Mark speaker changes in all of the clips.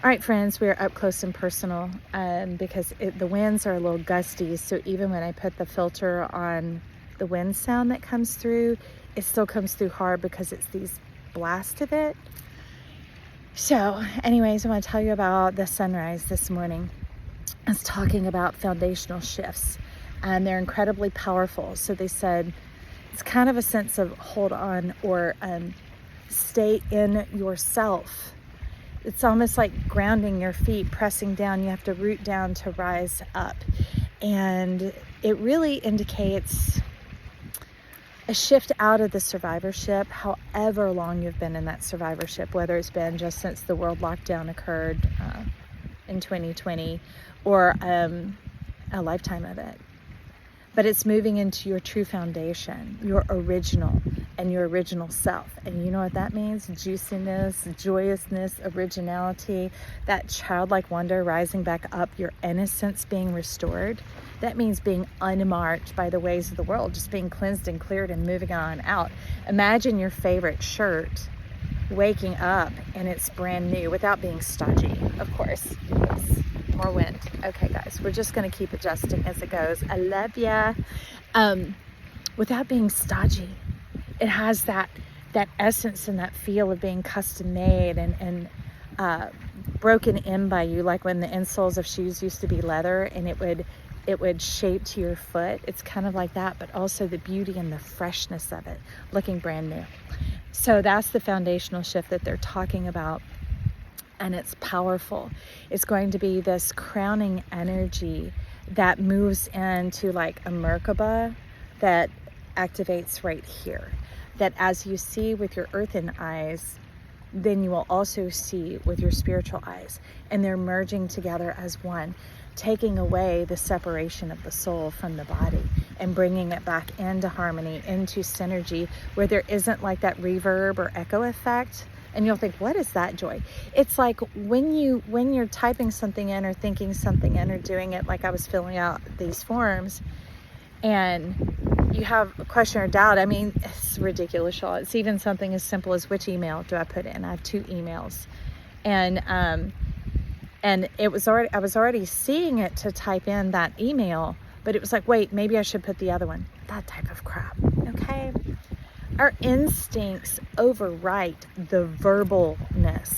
Speaker 1: All right, friends, we are up close and personal because the winds are a little gusty. So even when I put the filter on the wind sound that comes through, it still comes through hard because it's these blasts of it. So anyways, I want to tell you about the sunrise this morning. I was talking about foundational shifts, and they're incredibly powerful. So they said it's kind of a sense of hold on or stay in yourself. It's almost like grounding your feet, pressing down. You have to root down to rise up. And it really indicates a shift out of the survivorship, however long you've been in that survivorship, whether it's been just since the world lockdown occurred in 2020 or a lifetime of it. But it's moving into your true foundation, your original and your original self. And you know what that means? Juiciness, joyousness, originality, that childlike wonder rising back up, your innocence being restored. That means being unmarked by the ways of the world, just being cleansed and cleared and moving on out. Imagine your favorite shirt waking up and it's brand new without being stodgy, of course. Yes. More wind. Okay, guys, we're just going to keep adjusting as it goes. I love ya. Without being stodgy, it has that essence and that feel of being custom made and broken in by you, like when the insoles of shoes used to be leather and it would shape to your foot. It's kind of like that, but also the beauty and the freshness of it, looking brand new. So that's the foundational shift that they're talking about. And it's powerful. It's going to be this crowning energy that moves into like a Merkaba that activates right here. That as you see with your earthen eyes, then you will also see with your spiritual eyes. And they're merging together as one, taking away the separation of the soul from the body and bringing it back into harmony, into synergy, where there isn't like that reverb or echo effect. And you'll think, what is that, Joy? It's like when you're typing something in or thinking something in or doing it, like I was filling out these forms, and you have a question or doubt. I mean, it's ridiculous, y'all. It's even something as simple as which email do I put in? I have 2 emails. And I was already seeing it to type in that email, but it was like, wait, maybe I should put the other one. That type of crap, okay? Our instincts overwrite the verbalness,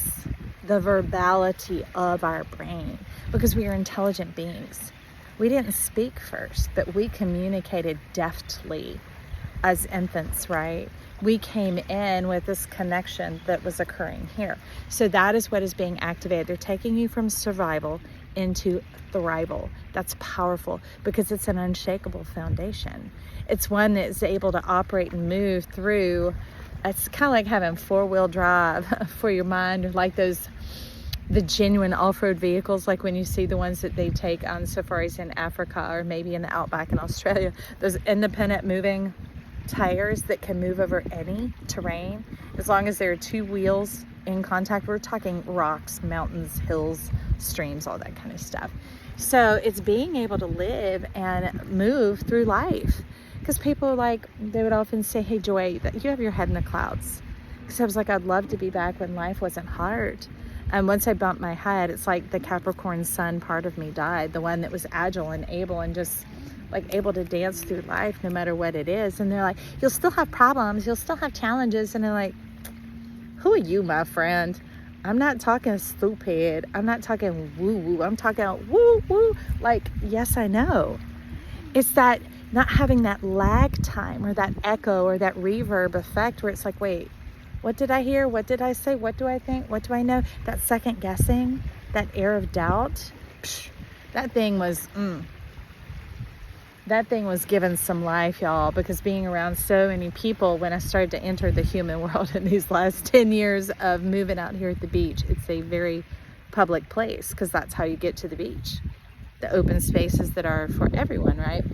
Speaker 1: the verbality of our brain, because we are intelligent beings. We didn't speak first, but we communicated deftly as infants, right? We came in with this connection that was occurring here. So that is what is being activated. They're taking you from survival into thrival. That's powerful because it's an unshakable foundation. It's one that is able to operate and move through. It's kind of like having 4-wheel drive for your mind, or like the genuine off-road vehicles, like when you see the ones that they take on safaris in Africa or maybe in the outback in Australia, those independent moving tires that can move over any terrain as long as there are 2 wheels in contact. We're talking rocks, mountains, hills, streams, all that kind of stuff. So it's being able to live and move through life, because people are like, they would often say, hey, Joy, you have your head in the clouds. Because I was like, I'd love to be back when life wasn't hard. And once I bumped my head, it's like the Capricorn sun part of me died, the one that was agile and able and just like able to dance through life no matter what it is. And they're like, you'll still have problems, you'll still have challenges. And I'm like, who are you, my friend? I'm not talking stupid. I'm not talking woo-woo. I'm talking woo-woo. Like, yes, I know. It's that not having that lag time or that echo or that reverb effect where it's like, wait, what did I hear? What did I say? What do I think? What do I know? That second guessing, that air of doubt, that thing was given some life, y'all, because being around so many people, when I started to enter the human world in these last 10 years of moving out here at the beach, it's a very public place because that's how you get to the beach. The open spaces that are for everyone, right?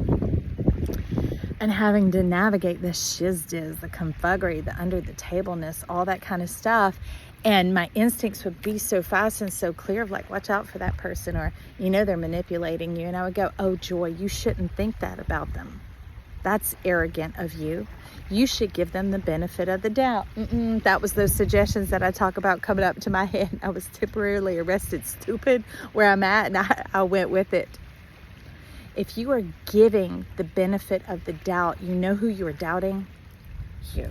Speaker 1: And having to navigate the shizdiz, the confuggery, the under the tableness, all that kind of stuff. And my instincts would be so fast and so clear of like, watch out for that person, or, they're manipulating you. And I would go, oh, Joy, you shouldn't think that about them. That's arrogant of you. You should give them the benefit of the doubt. That was those suggestions that I talk about coming up to my head. I was temporarily arrested, stupid where I'm at, and I went with it. If you are giving the benefit of the doubt, you know who you are doubting? You.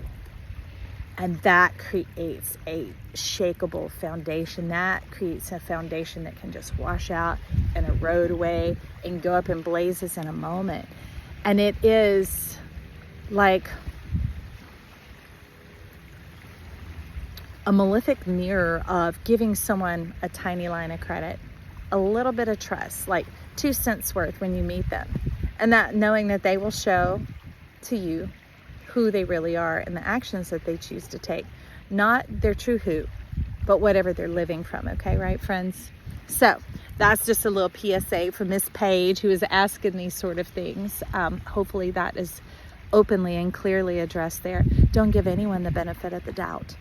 Speaker 1: And that creates a shakable foundation. That creates a foundation that can just wash out and erode away and go up in blazes in a moment. And it is like a malefic mirror of giving someone a tiny line of credit, a little bit of trust, like 2 cents worth when you meet them. And that knowing that they will show to you who they really are and the actions that they choose to take, not their true who, but whatever they're living from. Okay, right, friends? So that's just a little PSA from Miss Page, who is asking these sort of things. Hopefully that is openly and clearly addressed there. Don't give anyone the benefit of the doubt,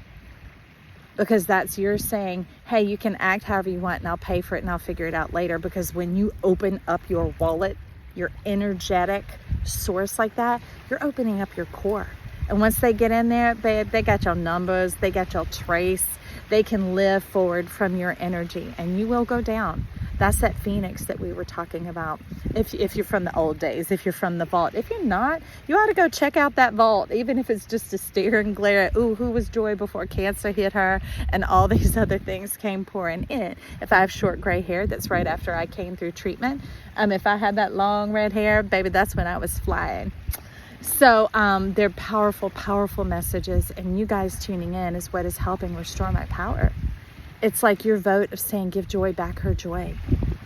Speaker 1: because that's your saying, hey, you can act however you want and I'll pay for it and I'll figure it out later. Because when you open up your wallet, your energetic source like that, you're opening up your core. And once they get in there, they got your numbers, they got your trace, they can live forward from your energy, and you will go down. That's that phoenix that we were talking about. If you're from the old days, if you're from the vault. If you're not, you ought to go check out that vault, even if it's just to stare and glare at, ooh, who was Joy before cancer hit her and all these other things came pouring in. If I have short gray hair, that's right after I came through treatment. If I had that long red hair, baby, that's when I was flying. So they're powerful, powerful messages, and you guys tuning in is what is helping restore my power. It's like your vote of saying, give Joy back her joy.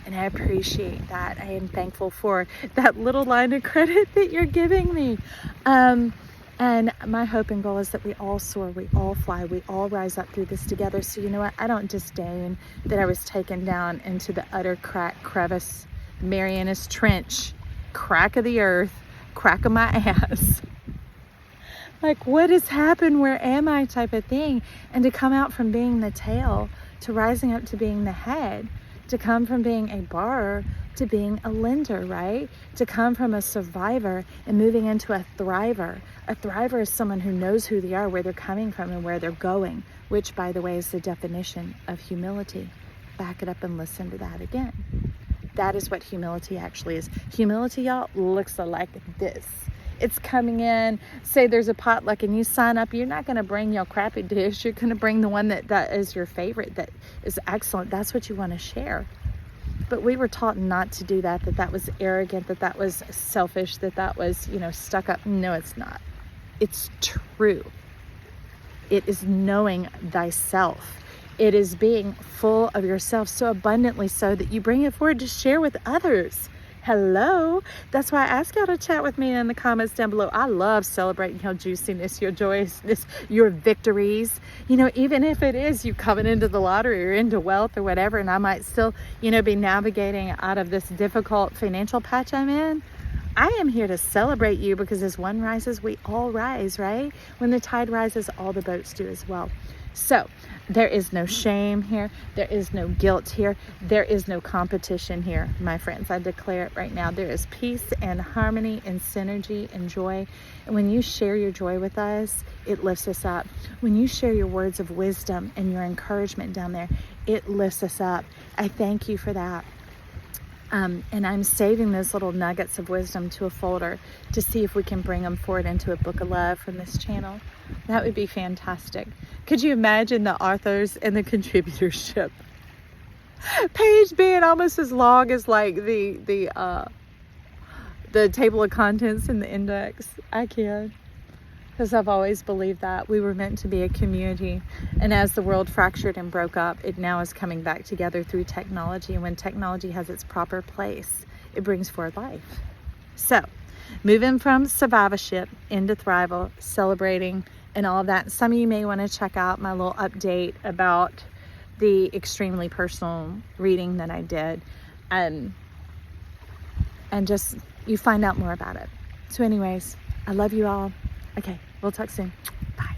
Speaker 1: And I appreciate that. I am thankful for that little line of credit that you're giving me. And my hope and goal is that we all soar, we all fly, we all rise up through this together. So you know what? I don't disdain that I was taken down into the utter crevice, Marianas Trench, crack of the earth, crack of my ass. Like, what has happened? Where am I? Type of thing. And to come out from being the tail to rising up to being the head, to come from being a borrower to being a lender, right? To come from a survivor and moving into a thriver. A thriver is someone who knows who they are, where they're coming from, and where they're going, which, by the way, is the definition of humility. Back it up and listen to that again. That is what humility actually is. Humility, y'all, looks like this. It's coming in, say there's a potluck and you sign up, you're not going to bring your crappy dish. You're going to bring the one that is your favorite, that is excellent. That's what you want to share. But we were taught not to do that, that was arrogant, that was selfish, that was, stuck up. No, it's not. It's true. It is knowing thyself. It is being full of yourself, so abundantly so that you bring it forward to share with others. Hello. That's why I ask y'all to chat with me in the comments down below. I love celebrating your juiciness, your joyousness, your victories. Even if it is you coming into the lottery or into wealth or whatever, and I might still, be navigating out of this difficult financial patch I'm in. I am here to celebrate you, because as one rises, we all rise, right? When the tide rises, all the boats do as well. So there is no shame here. There is no guilt here. There is no competition here, my friends. I declare it right now. There is peace and harmony and synergy and joy. And when you share your joy with us, it lifts us up. When you share your words of wisdom and your encouragement down there, it lifts us up. I thank you for that. And I'm saving those little nuggets of wisdom to a folder to see if we can bring them forward into a book of love from this channel. That would be fantastic. Could you imagine the authors and the contributorship page being almost as long as like the table of contents in the index? I can. Because I've always believed that we were meant to be a community. And as the world fractured and broke up, it now is coming back together through technology. And when technology has its proper place, it brings forth life. So, moving from survivorship into thrival, celebrating, and all of that. Some of you may want to check out my little update about the extremely personal reading that I did. And just, you find out more about it. So anyways, I love you all. Okay, we'll talk soon. Bye.